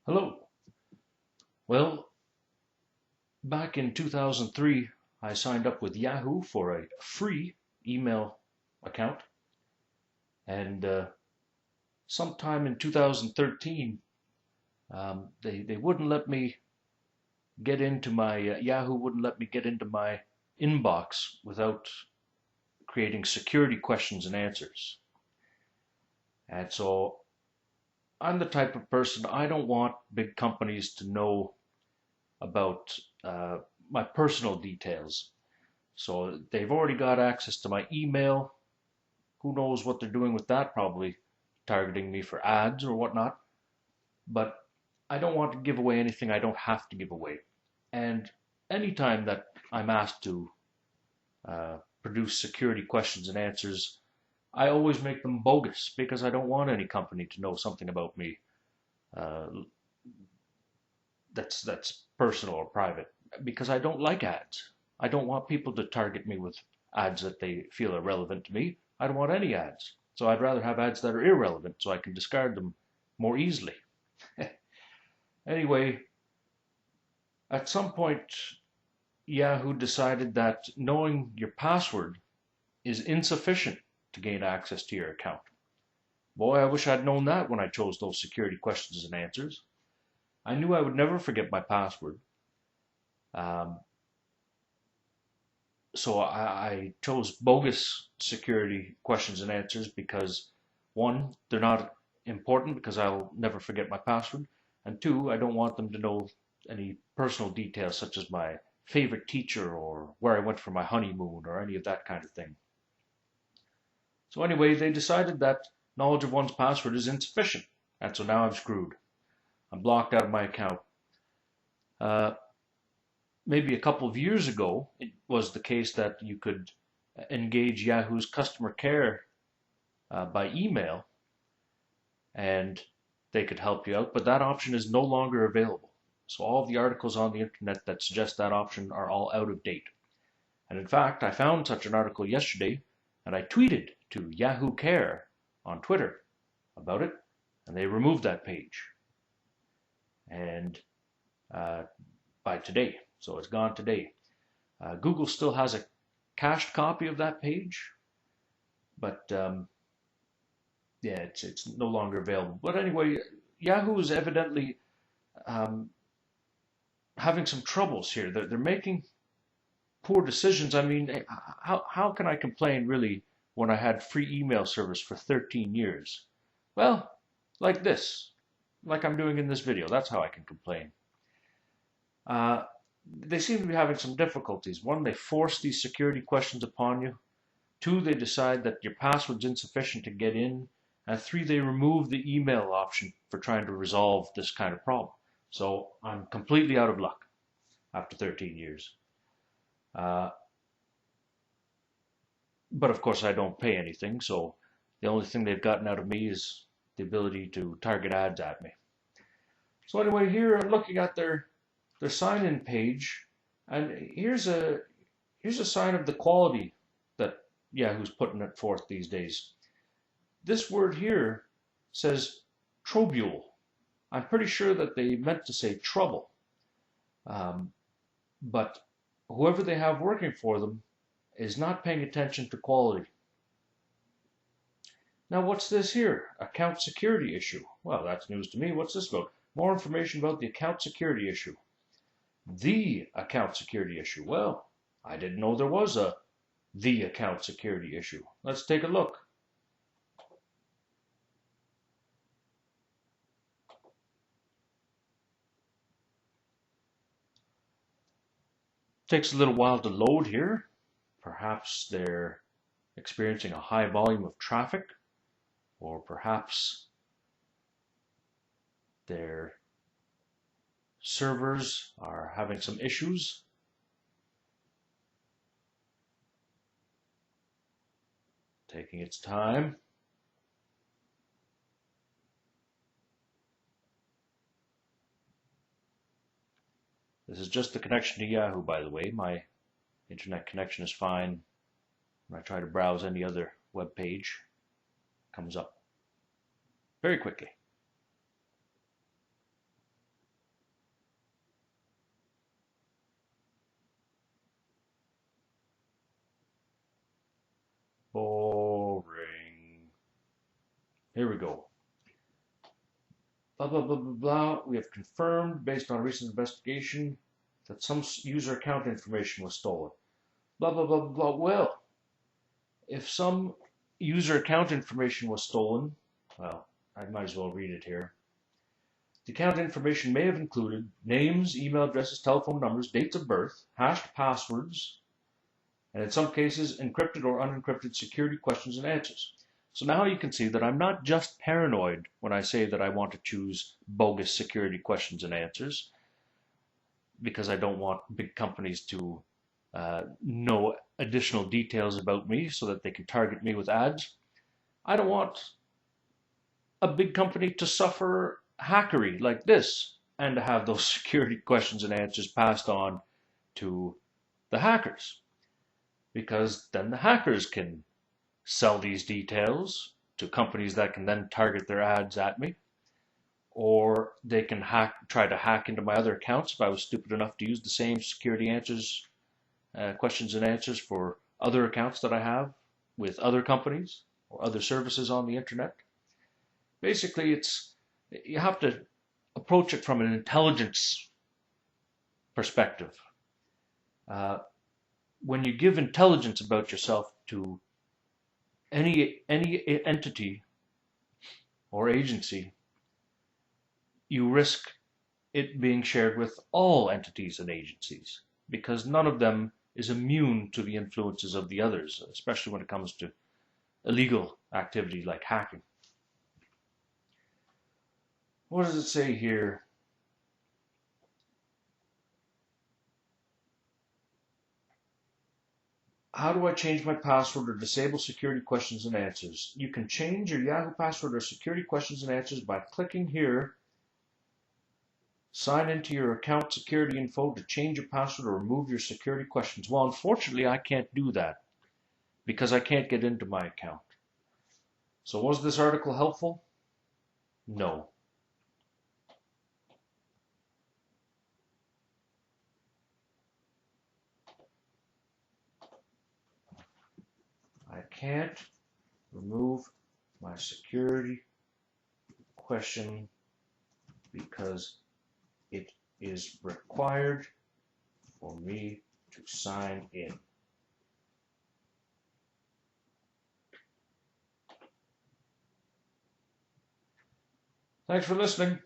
Hello. Well, back in 2003, I signed up with Yahoo for a free email account, and sometime in 2013, they wouldn't let me get into my Yahoo wouldn't let me get into my inbox without creating security questions and answers. And so I'm the type of person I don't want big companies to know about my personal details. So they've already got access to my email. Who knows what they're doing with that? Probably targeting me for ads or whatnot. But I don't want to give away anything I don't have to give away. And anytime that I'm asked to produce security questions and answers, I always make them bogus because I don't want any company to know something about me uh, that's personal or private because I don't like ads. I don't want people to target me with ads that they feel are relevant to me. I don't want any ads. So I'd rather have ads that are irrelevant so I can discard them more easily. Anyway, at some point, Yahoo decided that knowing your password is insufficient to gain access to your account. Boy, I wish I'd known that when I chose those security questions and answers. I knew I would never forget my password. Um, so I chose bogus security questions and answers because one, they're not important because I'll never forget my password, and two, I don't want them to know any personal details such as my favorite teacher or where I went for my honeymoon or any of that kind of thing. So anyway, they decided that knowledge of one's password is insufficient, and so now I'm screwed. I'm blocked out of my account. Uh, Maybe a couple of years ago, it was the case that you could engage Yahoo's customer care by email and they could help you out, but that option is no longer available. So all of the articles on the internet that suggest that option are all out of date. And in fact, I found such an article yesterday and I tweeted to Yahoo Care on Twitter about it, and they removed that page. And uh, by today, so it's gone today. Google still has a cached copy of that page, but yeah, it's no longer available. But anyway, Yahoo is evidently um, having some troubles here. They're making poor decisions. I mean, how can I complain really when I had free email service for 13 years? Well, like this, like I'm doing in this video. That's how I can complain. Uh, they seem to be having some difficulties. One, they force these security questions upon you. Two, they decide that your password's insufficient to get in. And three, they remove the email option for trying to resolve this kind of problem. So I'm completely out of luck after 13 years. Uh, but of course, I don't pay anything. So the only thing they've gotten out of me is the ability to target ads at me. So anyway, here I'm looking at their sign-in page, and here's a sign of the quality that Yahoo's putting it forth these days. This word here says trobule. I'm pretty sure that they meant to say trouble, but whoever they have working for them is not paying attention to quality. Now, what's this here? Account security issue. Well, that's news to me. What's this about? More information about the account security issue. The account security issue. Well, I didn't know there was the account security issue. Let's take a look. Takes a little while to load here. Perhaps they're experiencing a high volume of traffic, or perhaps their servers are having some issues. Taking its time. This is just the connection to Yahoo, by the way. My internet connection is fine. When I try to browse any other web page, it comes up very quickly. we go. Blah, blah, blah, blah, blah. We have confirmed, based on a recent investigation, that some user account information was stolen. Blah, blah, blah, blah, blah. Well, if some user account information was stolen, well, I might as well read it here. The account information may have included names, email addresses, telephone numbers, dates of birth, hashed passwords, and in some cases, encrypted or unencrypted security questions and answers. So now you can see that I'm not just paranoid when I say that I want to choose bogus security questions and answers, because I don't want big companies to know additional details about me so that they can target me with ads. I don't want a big company to suffer hackery like this and to have those security questions and answers passed on to the hackers, because then the hackers can sell these details to companies that can then target their ads at me, or they can try to hack into my other accounts if I was stupid enough to use the same security answers, questions and answers for other accounts that I have with other companies or other services on the internet. Basically, you have to approach it from an intelligence perspective. When you give intelligence about yourself to any entity or agency, you risk it being shared with all entities and agencies, because none of them is immune to the influences of the others, especially when it comes to illegal activity like hacking. What does it say here? How do I change my password or disable security questions and answers? You can change your Yahoo password or security questions and answers by clicking here. Sign into your account security info to change your password or remove your security questions. Well, unfortunately, I can't do that because I can't get into my account. So was this article helpful? No. I can't remove my security question because it is required for me to sign in. Thanks for listening.